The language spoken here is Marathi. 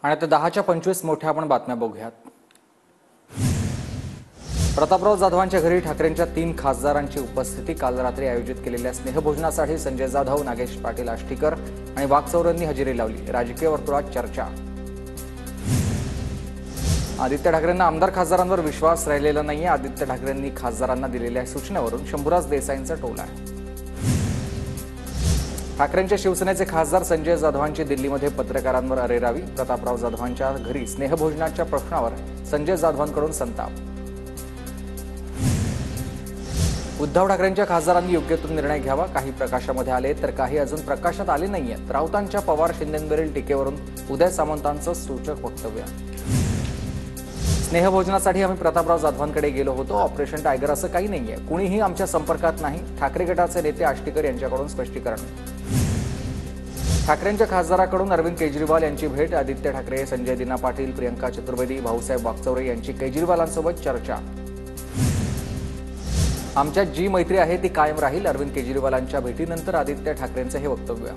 आणि आता 10च्या 25 मोठ्या आपण बातम्या बघूयात। प्रतापराव जाधवांच्या घरी ठाकरेंच्या 3 खासदारांची उपस्थिती। काल रात्री आयोजित केलेल्या स्नेहभोजनासाठी संजय जाधव, नागेश पाटील आष्टीकर आणि वाकचौरेंनी हजेरी लावली। राजकीय वर्तुळात चर्चा। आदित्य ठाकरेंना आमदार खासदारांवर विश्वास राहिलेला नाहीये। आदित्य ठाकरेंनी खासदारांना दिलेल्या सूचनेवरून शंभूराज देसाईंचा टोल आहे। ठाकरेंच्या शिवसेनेचे खासदार संजय जाधवांची दिल्लीमध्ये पत्रकारांवर अरेरावी। प्रतापराव जाधवांच्या घरी स्नेहभोजनाच्या प्रश्नावर संजय जाधवांकडून संताप। उद्धव ठाकरेंच्या खासदारांनी योग्य तो निर्णय घ्यावा। काही प्रकाशामध्ये आले तर काही अजून प्रकाशात आले नाहीयेत। राऊतांच्या पवार शिंदेंवरील टीकेवरून उदय सामंतांचं सूचक वक्तव्य। स्नेहभोजनासाठी आम्ही प्रतापराव जाधवांकडे गेलो होतो। ऑपरेशन टायगर असं काही नाहीये। कुणीही आमच्या संपर्कात नाही। ठाकरे गटाचे नेते आष्टीकर यांच्याकडून स्पष्टीकरण। ठाकरेंच्या खासदाराकडून अरविंद केजरीवाल यांची भेट। आदित्य ठाकरे, संजय दिना पाटील, प्रियंका चतुर्वेदी, भाऊसाहेब वाकचौरे यांची केजरीवालांसोबत चर्चा। आमच्यात जी मैत्री आहे ती कायम राहील। अरविंद केजरीवालांच्या भेटीनंतर आदित्य ठाकरेंचं हे वक्तव्य।